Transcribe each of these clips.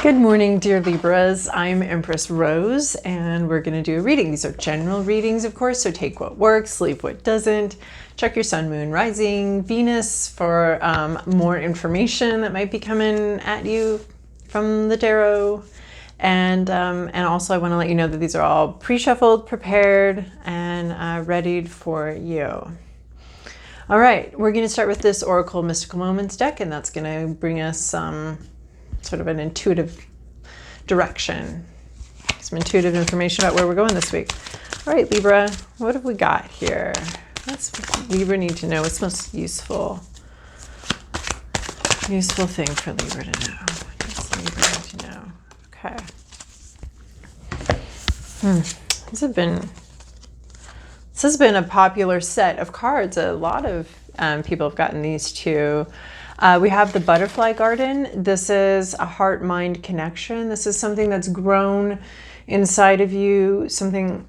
Good morning, dear Libras. I'm Empress Rose, and we're going to do a reading. These are general readings, of course, so take what works, leave what doesn't. Check your sun, moon, rising, Venus for more information that might be coming at you from the tarot. And also I want to let you know that these are all pre-shuffled, prepared, and readied for you. All right, we're going to start with this Oracle Mystical Moments deck, and that's going to bring us sort of an intuitive direction, some intuitive information about where we're going this week. All right, Libra, what have we got here? What's Libra need to know? What's most useful thing for Libra to know? What does Libra need to know? Okay. This has been a popular set of cards. A lot of people have gotten these too. We have the Butterfly Garden. This is a heart-mind connection. This is something that's grown inside of you, something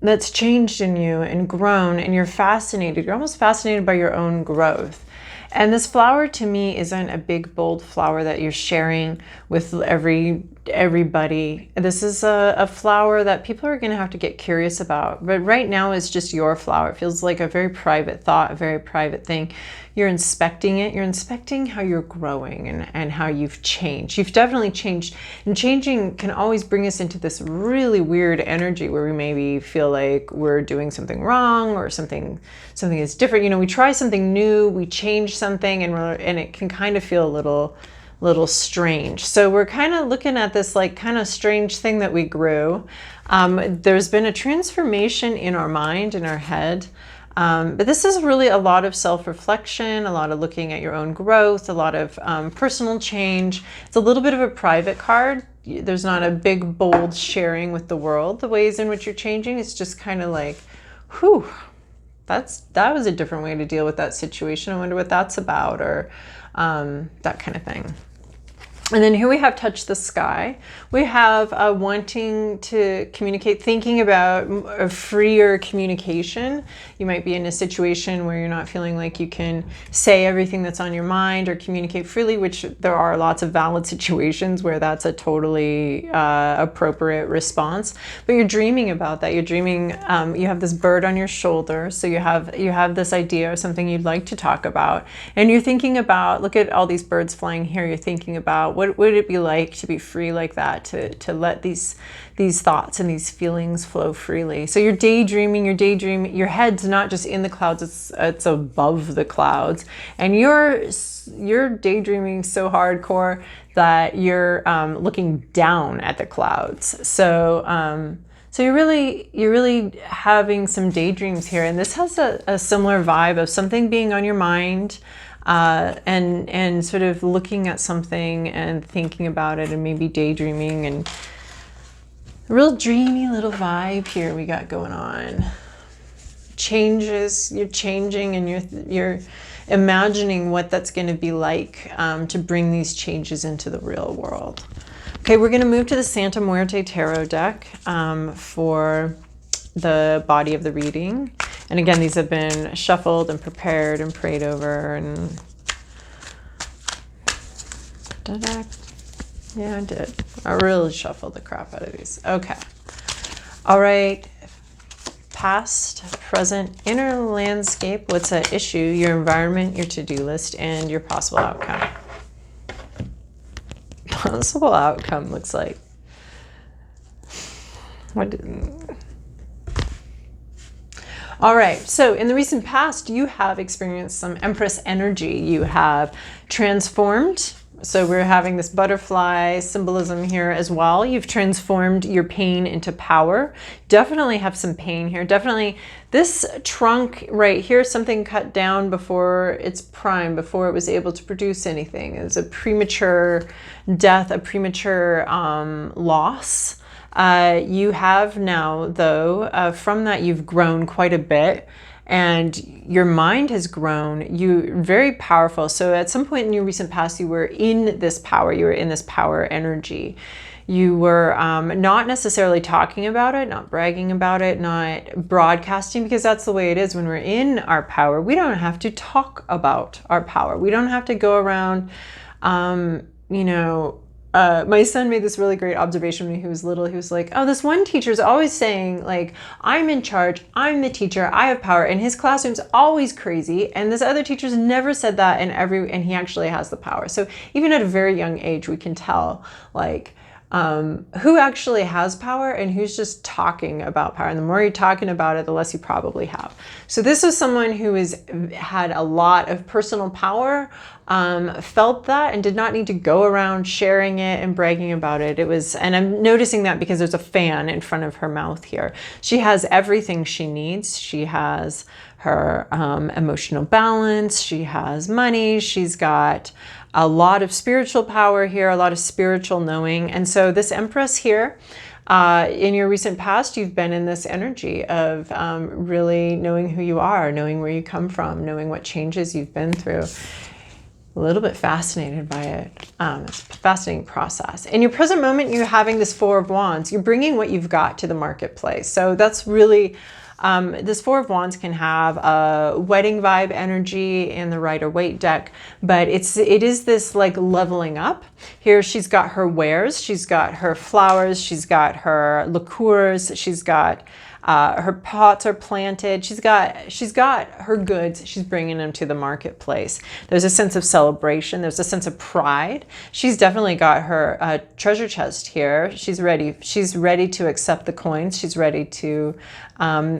that's changed in you and grown, and you're fascinated. You're almost fascinated by your own growth. And this flower to me isn't a big, bold flower that you're sharing with everybody. This is a flower that people are going to have to get curious about. But right now it's just your flower. It feels like a very private thought, a very private thing. You're inspecting it. You're inspecting how you're growing and how you've changed. You've definitely changed. And changing can always bring us into this really weird energy where we maybe feel like we're doing something wrong or something is different. You know, we try something new, we change something, and it can kind of feel a little strange. So we're kind of looking at this like kind of strange thing that we grew. There's been a transformation in our mind, in our head. But this is really a lot of self-reflection, a lot of looking at your own growth, a lot of personal change. It's a little bit of a private card. There's not a big, bold sharing with the world, the ways in which you're changing. It's just kind of like, whew, that was a different way to deal with that situation. I wonder what that's about, or that kind of thing. And then here we have Touch the Sky. We have wanting to communicate, thinking about a freer communication. You might be in a situation where you're not feeling like you can say everything that's on your mind or communicate freely, which there are lots of valid situations where that's a totally appropriate response. But you're dreaming about that. You're dreaming, you have this bird on your shoulder, so you have this idea of something you'd like to talk about. And you're thinking about, look at all these birds flying here, you're thinking about what would it be like to be free like that, to let these thoughts and these feelings flow freely. So you're daydreaming, your head's not just in the clouds, it's above the clouds. And you're daydreaming so hardcore that you're looking down at the clouds. So you're really having some daydreams here. And this has a similar vibe of something being on your mind, and sort of looking at something and thinking about it and maybe daydreaming, and a real dreamy little vibe here we got going on. Changes, you're changing, and you're imagining what that's going to be like to bring these changes into the real world. Okay, we're going to move to the Santa Muerte Tarot deck for the body of the reading. And again, these have been shuffled and prepared and prayed over. And did I? Yeah, I did. I really shuffled the crap out of these. Okay. All right. Past, present, inner landscape. What's at issue? Your environment, your to-do list, and your possible outcome. Possible outcome looks like. What did... All right, so in the recent past, you have experienced some Empress energy. You have transformed. So we're having this butterfly symbolism here as well. You've transformed your pain into power. Definitely have some pain here. Definitely this trunk right here, something cut down before its prime, before it was able to produce anything. It was a premature death, a premature loss. You have now, though, from that you've grown quite a bit, and your mind has grown. You're very powerful. So at some point in your recent past, you were in this power. You were in this power energy. You were not necessarily talking about it, not bragging about it, not broadcasting, because that's the way it is when we're in our power. We don't have to talk about our power. We don't have to go around you know, my son made this really great observation when he was little. He was like, oh, this one teacher's always saying, like, I'm in charge, I'm the teacher, I have power, and his classroom's always crazy. And this other teacher's never said that, and he actually has the power. So even at a very young age, we can tell, like, who actually has power and who's just talking about power. And the more you're talking about it, the less you probably have. So this is someone who had a lot of personal power, felt that, and did not need to go around sharing it and bragging about it. And I'm noticing that because there's a fan in front of her mouth here. She has everything she needs. She has her emotional balance. She has money. She's got a lot of spiritual power here, a lot of spiritual knowing. And so this Empress here, in your recent past, you've been in this energy of really knowing who you are, knowing where you come from, knowing what changes you've been through. A little bit fascinated by it. It's a fascinating process. In your present moment, you're having this Four of Wands. You're bringing what you've got to the marketplace. So that's really, this Four of Wands can have a wedding vibe energy in the Rider-Waite deck, but it is this like leveling up. Here she's got her wares, she's got her flowers, she's got her liqueurs, she's got her pots are planted. She's got her goods. She's bringing them to the marketplace. There's a sense of celebration. There's a sense of pride. She's definitely got her treasure chest here. She's ready. She's ready to accept the coins. She's ready to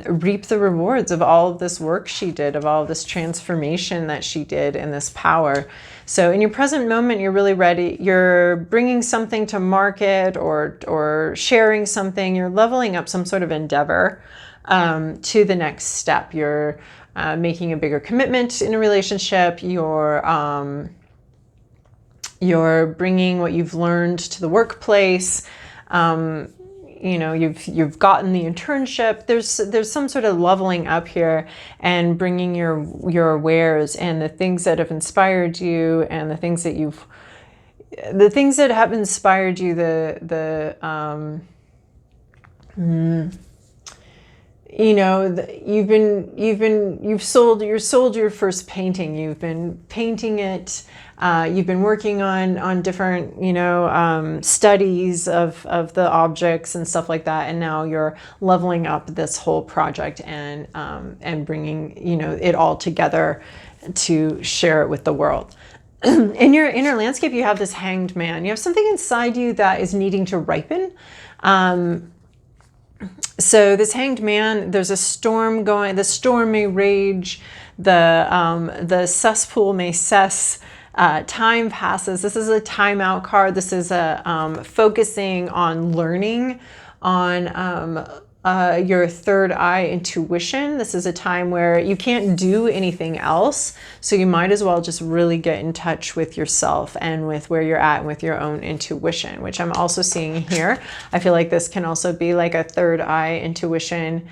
reap the rewards of all of this work she did, of all of this transformation that she did in this power. So in your present moment, you're really ready. You're bringing something to market or sharing something. You're leveling up some sort of endeavor to the next step. You're making a bigger commitment in a relationship. You're bringing what you've learned to the workplace. You know, you've gotten the internship. There's some sort of leveling up here and bringing your wares and the things that have inspired you and the things that have inspired you. You know, you've sold your first painting. You've been painting it. You've been working on different, studies of the objects and stuff like that. And now you're leveling up this whole project and bringing, it all together to share it with the world. In your inner landscape, you have this Hanged Man. You have something inside you that is needing to ripen. So this Hanged Man, there's a storm going. The storm may rage. The cesspool may cess. Time passes. This is a timeout card. This is a focusing on learning, on your third eye intuition. This is a time where you can't do anything else, so you might as well just really get in touch with yourself and with where you're at and with your own intuition, which I'm also seeing here. I feel like this can also be like a third eye intuition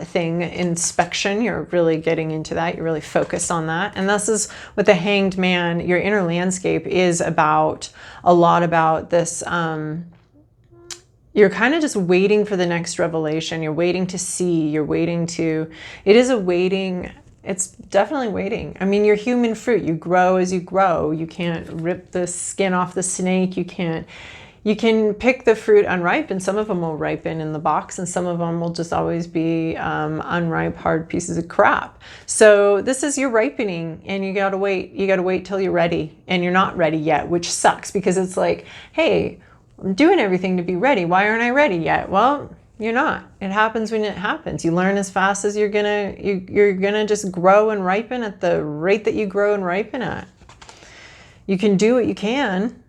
thing, inspection. You're really getting into that. You're really focused on that. And this is with the Hanged Man. Your inner landscape is a lot about this. You're kind of just waiting for the next revelation. You're waiting to see. It is a waiting. It's definitely waiting. I mean, you're human fruit. You grow as you grow. You can't rip the skin off the snake. You can pick the fruit unripe, and some of them will ripen in the box, and some of them will just always be unripe, hard pieces of crap. So this is your ripening, and you gotta wait. You gotta wait till you're ready, and you're not ready yet, which sucks because it's like, hey, I'm doing everything to be ready. Why aren't I ready yet? Well, you're not. It happens when it happens. You learn as fast as you're gonna just grow and ripen at the rate that you grow and ripen at. You can do what you can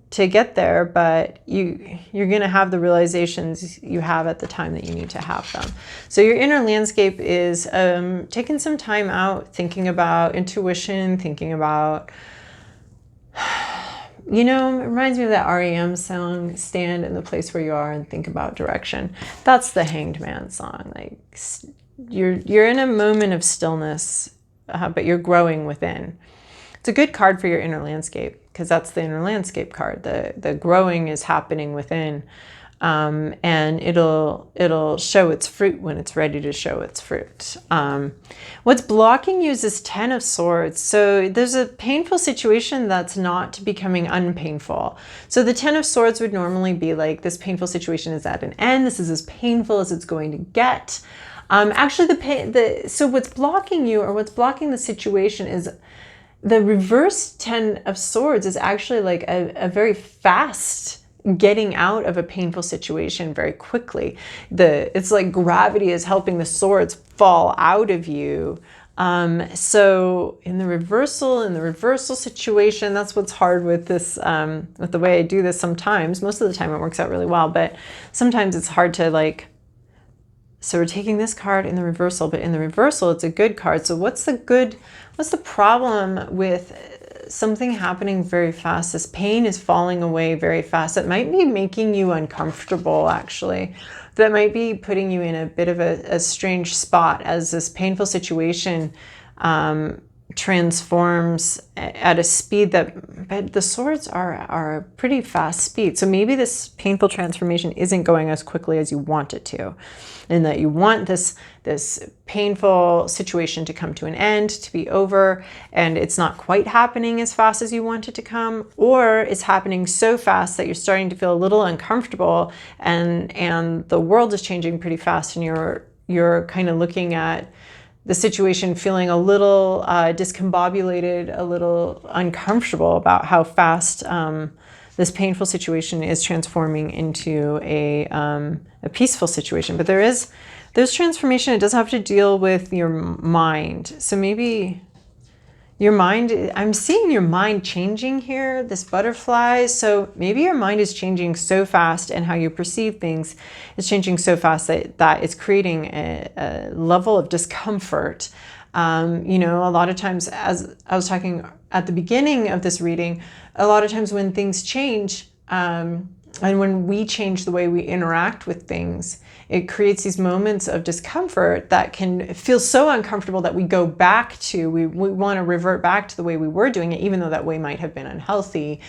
to get there, but you're gonna have the realizations you have at the time that you need to have them. So your inner landscape is taking some time out, thinking about intuition, thinking about, it reminds me of that REM song, Stand in the Place Where You Are and Think About Direction. That's the Hanged Man song. Like, you're in a moment of stillness, but you're growing within. It's a good card for your inner landscape because that's the inner landscape card. The growing is happening within. and it'll show its fruit when it's ready to show its fruit. What's blocking you is this Ten of Swords. So there's a painful situation that's not becoming unpainful. So the Ten of Swords would normally be like, this painful situation is at an end. This is as painful as it's going to get. Actually, so what's blocking you, or what's blocking the situation, is the reverse Ten of Swords is actually like a very fast getting out of a painful situation very quickly. It's like gravity is helping the swords fall out of you. So in the reversal situation, that's what's hard with this, with the way I do this sometimes. Most of the time it works out really well, but sometimes it's hard to like, so we're taking this card in the reversal, but in the reversal, it's a good card. So what's the problem with something happening very fast? This pain is falling away very fast. It might be making you uncomfortable, actually. That might be putting you in a bit of a strange spot as this painful situation transforms at a speed but the swords are a pretty fast speed. So maybe this painful transformation isn't going as quickly as you want it to, and that you want this painful situation to come to an end, to be over, and it's not quite happening as fast as you want it to come, or it's happening so fast that you're starting to feel a little uncomfortable, and the world is changing pretty fast, and you're kind of looking at the situation feeling a little discombobulated, a little uncomfortable about how fast this painful situation is transforming into a peaceful situation. But there's transformation. It does have to deal with your mind. So maybe your mind, I'm seeing your mind changing here, this butterfly. So maybe your mind is changing so fast, and how you perceive things is changing so fast that it's creating a level of discomfort. You know, a lot of times, as I was talking at the beginning of this reading, a lot of times when things change, and when we change the way we interact with things, it creates these moments of discomfort that can feel so uncomfortable that we go back to, we want to revert back to the way we were doing it, even though that way might have been unhealthy.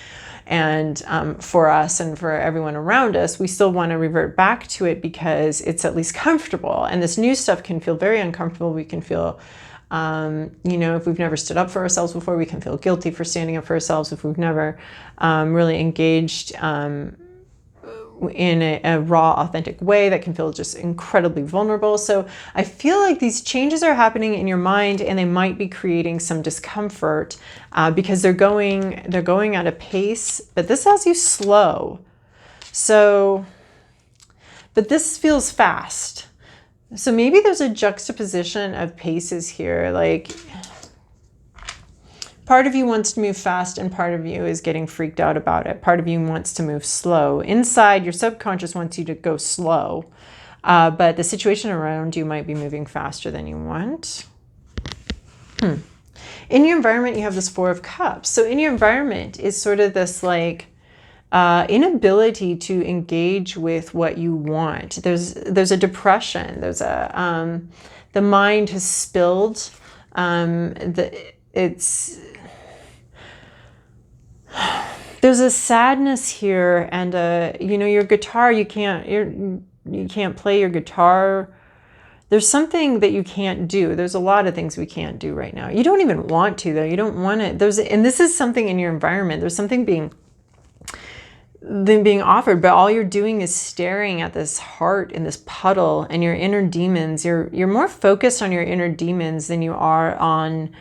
And for us and for everyone around us, we still want to revert back to it because it's at least comfortable. And this new stuff can feel very uncomfortable. We can feel, you know, if we've never stood up for ourselves before, we can feel guilty for standing up for ourselves. If we've never really engaged in a raw, authentic way, that can feel just incredibly vulnerable. So I feel like these changes are happening in your mind, and they might be creating some discomfort because they're going at a pace, but this has you slow. So, but this feels fast. So maybe there's a juxtaposition of paces here, like part of you wants to move fast and part of you is getting freaked out about it. Part of you wants to move slow. Inside, your subconscious wants you to go slow, but the situation around you might be moving faster than you want. In your environment, you have this Four of Cups. So in your environment is sort of this like inability to engage with what you want. There's a depression. There's a the mind has spilled. There's a sadness here, and you know, your guitar, you can't play your guitar. There's something that you can't do. There's a lot of things we can't do right now. You don't even want to, though. You don't want it. And this is something in your environment. There's something being offered, but all you're doing is staring at this heart in this puddle and your inner demons. You're more focused on your inner demons than you are on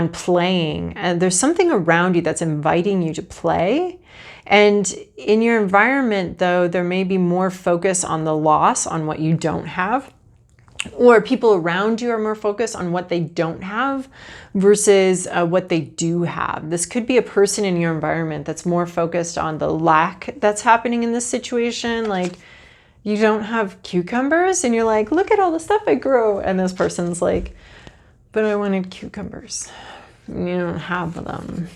playing. And there's something around you that's inviting you to play. And in your environment, though, there may be more focus on the loss, on what you don't have, or people around you are more focused on what they don't have versus what they do have. This could be a person in your environment that's more focused on the lack that's happening in this situation. Like, you don't have cucumbers and you're like, look at all the stuff I grow. And this person's like, but I wanted cucumbers. You don't have them.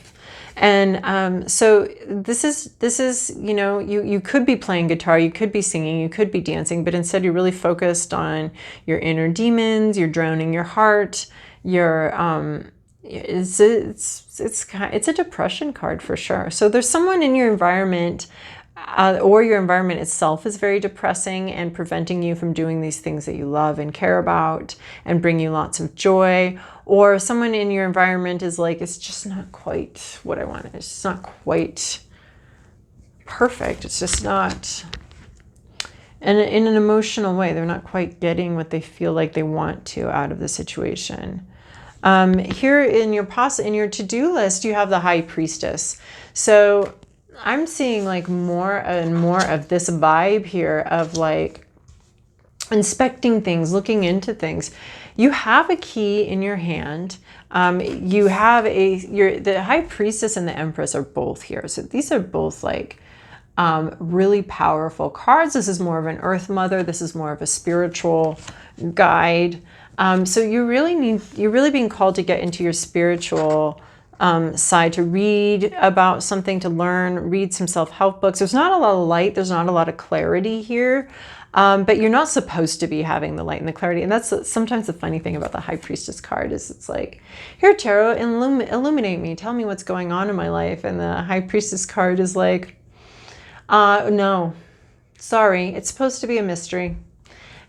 And so this is, you know, you could be playing guitar, you could be singing, you could be dancing, but instead you're really focused on your inner demons, you're drowning your heart, it's a depression card for sure. So there's someone in your environment or your environment itself is very depressing and preventing you from doing these things that you love and care about and bring you lots of joy. Or someone in your environment is like, it's just not quite what I want. It's just not quite perfect. It's just not, and in an emotional way, they're not quite getting what they feel like they want to out of the situation. Here in your to-do list, you have the High Priestess. So I'm seeing like more and more of this vibe here of like inspecting things, looking into things. You have a key in your hand. You have the High Priestess and the Empress are both here. So these are both like really powerful cards. This is more of an Earth Mother. This is more of a spiritual guide. So you're really being called to get into your spiritual side, to read about something, to learn, read some self-help books. There's not a lot of light. There's not a lot of clarity here. But you're not supposed to be having the light and the clarity. And that's sometimes the funny thing about the High Priestess card is it's like, here, Tarot, illuminate me. Tell me what's going on in my life. And the High Priestess card is like, no, sorry. It's supposed to be a mystery.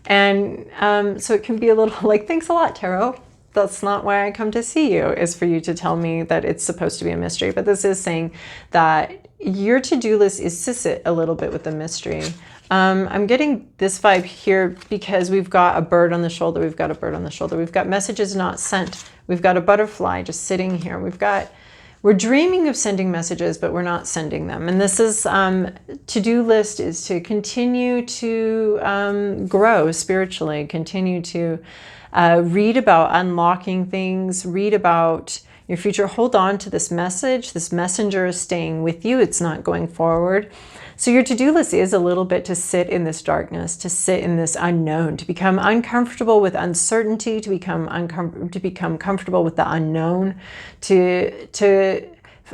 And so it can be a little like, thanks a lot, Tarot. That's not why I come to see you, is for you to tell me that it's supposed to be a mystery. But this is saying that your to-do list is to sit a little bit with the mystery. I'm getting this vibe here because we've got a bird on the shoulder. We've got a bird on the shoulder. We've got messages not sent. We've got a butterfly just sitting here. We're dreaming of sending messages, but we're not sending them. And this is, to-do list is to continue to grow spiritually, continue to read about unlocking things, read about your future. Hold on to this message. This messenger is staying with you. It's not going forward. So your to-do list is a little bit to sit in this darkness, to sit in this unknown, to become uncomfortable with uncertainty, to become comfortable with the unknown, to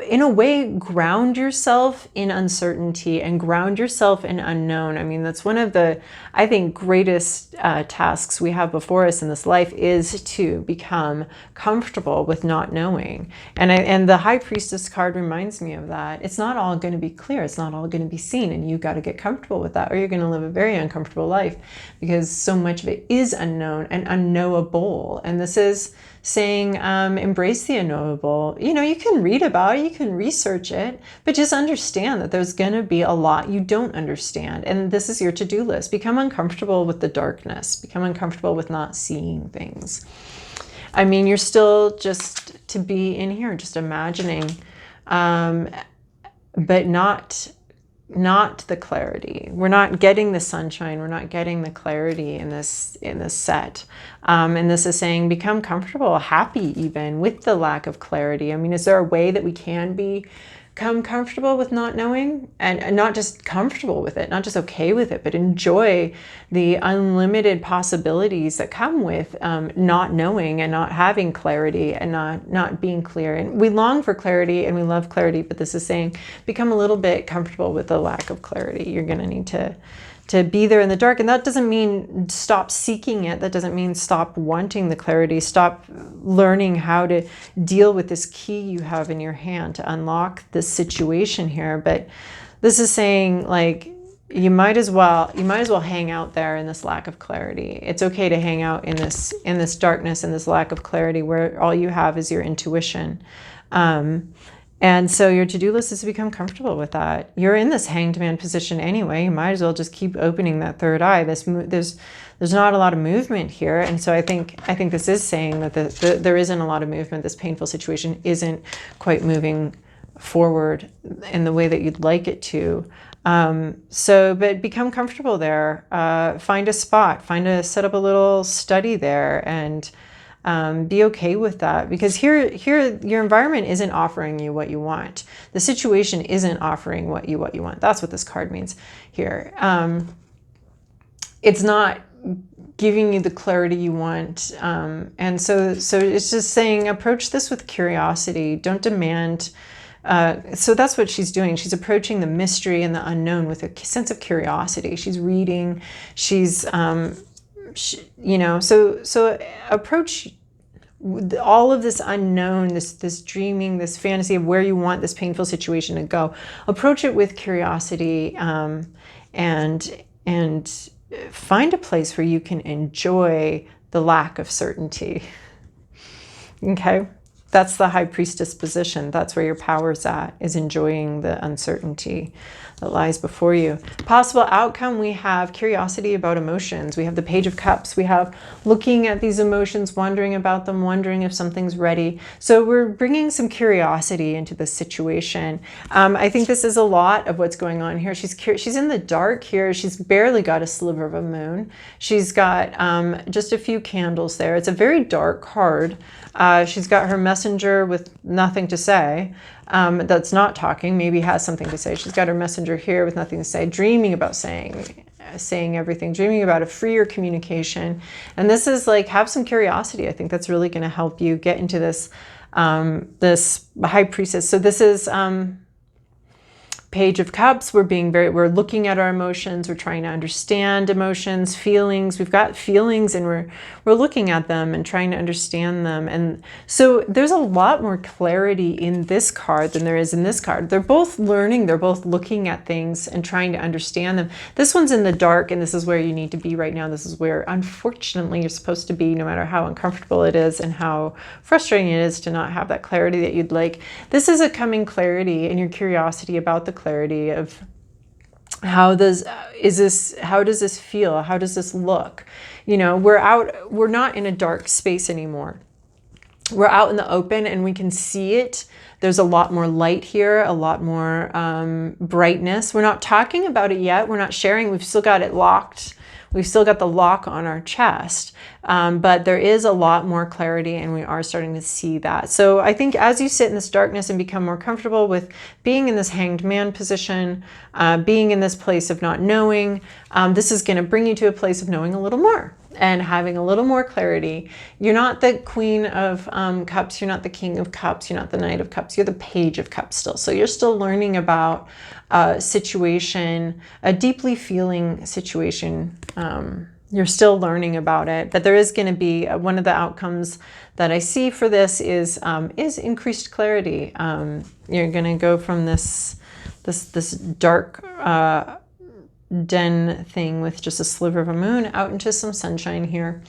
in a way ground yourself in uncertainty and ground yourself in unknown. I mean, that's one of the, I think, greatest tasks we have before us in this life, is to become comfortable with not knowing. And the High Priestess card reminds me of that. It's not all going to be clear. It's not all going to be seen. And you got to get comfortable with that, or you're going to live a very uncomfortable life, because so much of it is unknown and unknowable. And this is saying, embrace the unknowable. You know, you can read about it, you can research it, but just understand that there's going to be a lot you don't understand. And this is your to-do list. Become uncomfortable with the darkness. Become uncomfortable with not seeing things. I mean, you're still just to be in here, just imagining, but not the clarity. We're not getting the sunshine. We're not getting the clarity in this set. And this is saying, become comfortable, happy even with the lack of clarity. I mean, is there a way that we can become comfortable with not knowing, and not just comfortable with it, not just okay with it, but enjoy the unlimited possibilities that come with not knowing and not having clarity and not being clear. And we long for clarity and we love clarity, but this is saying, become a little bit comfortable with the lack of clarity. You're going to need to be there in the dark. And that doesn't mean stop seeking it. That doesn't mean stop wanting the clarity. Stop learning how to deal with this key you have in your hand to unlock this situation here. But this is saying, like, you might as well hang out there in this lack of clarity. It's okay to hang out in this darkness and this lack of clarity, where all you have is your intuition. And so your to-do list is to become comfortable with that. You're in this hanged man position anyway. You might as well just keep opening that third eye. There's not a lot of movement here. And so I think this is saying that there isn't a lot of movement. This painful situation isn't quite moving forward in the way that you'd like it to. But become comfortable there. Find a spot. Set up a little study there, and be okay with that, because here your environment isn't offering you what you want. The situation isn't offering what you want. That's what this card means here. It's not giving you the clarity you want. And so it's just saying, approach this with curiosity. Don't demand. So that's what she's doing. She's approaching the mystery and the unknown with a sense of curiosity. She's reading. She's, so approach all of this unknown, this dreaming, this fantasy of where you want this painful situation to go. Approach it with curiosity, and find a place where you can enjoy the lack of certainty. Okay? That's the high priestess position. That's where your power's at, is enjoying the uncertainty that lies before you. Possible outcome, we have curiosity about emotions. We have the Page of Cups. We have looking at these emotions, wondering about them, wondering if something's ready. So we're bringing some curiosity into this situation. I think this is a lot of what's going on here. She's in the dark here. She's barely got a sliver of a moon. She's got just a few candles there. It's a very dark card. She's got her messenger with nothing to say. That's not talking, maybe has something to say. She's got her messenger here with nothing to say, dreaming about saying everything, dreaming about a freer communication. And this is like, have some curiosity. I think that's really going to help you get into this, this high priestess. So this is, Page of Cups. We're looking at our emotions. We're trying to understand emotions, feelings. We've got feelings, and we're looking at them and trying to understand them. And so there's a lot more clarity in this card than there is in this card. They're both learning. They're both looking at things and trying to understand them. This one's in the dark, and this is where you need to be right now. This is where, unfortunately, you're supposed to be, no matter how uncomfortable it is and how frustrating it is to not have that clarity that you'd like. This is a coming clarity and your curiosity about the clarity of how does this feel? How does this look? You know, we're not in a dark space anymore. We're out in the open and we can see it. There's a lot more light here, a lot more brightness. We're not talking about it yet. We're not sharing. We've still got it locked. We've still got the lock on our chest, but there is a lot more clarity, and we are starting to see that. So I think as you sit in this darkness and become more comfortable with being in this hanged man position, being in this place of not knowing, this is going to bring you to a place of knowing a little more and having a little more clarity. You're not the Queen of Cups. You're not the King of Cups. You're not the Knight of Cups. You're the Page of Cups still. So you're still learning about a situation, a deeply feeling situation. You're still learning about it, but there is going to be one of the outcomes that I see for this is increased clarity. You're going to go from this dark den thing with just a sliver of a moon out into some sunshine here.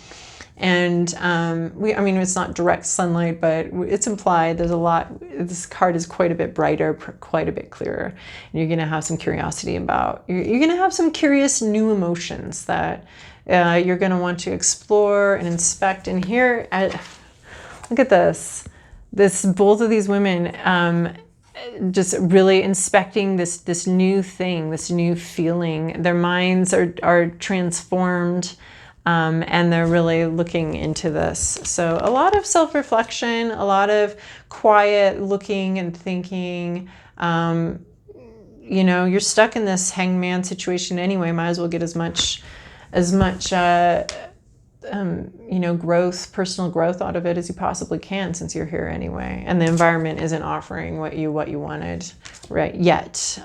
And I mean, it's not direct sunlight, but it's implied. There's a lot. This card is quite a bit brighter, quite a bit clearer. And you're going to have some curiosity about, you're going to have some curious new emotions that you're going to want to explore and inspect. And here, look at this. Both of these women, just really inspecting this new thing, this new feeling. Their minds are transformed. And they're really looking into this. So a lot of self-reflection, a lot of quiet looking and thinking. You know, you're stuck in this hangman situation anyway. Might as well get as much you know, growth, personal growth out of it as you possibly can, since you're here anyway. And the environment isn't offering what you wanted right yet.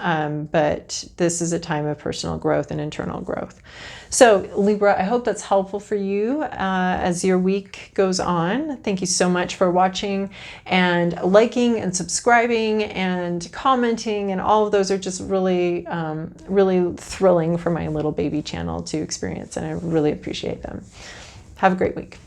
But this is a time of personal growth and internal growth. So Libra, I hope that's helpful for you as your week goes on. Thank you so much for watching and liking and subscribing and commenting, and all of those are just really, really thrilling for my little baby channel to experience, and I really appreciate them. Have a great week.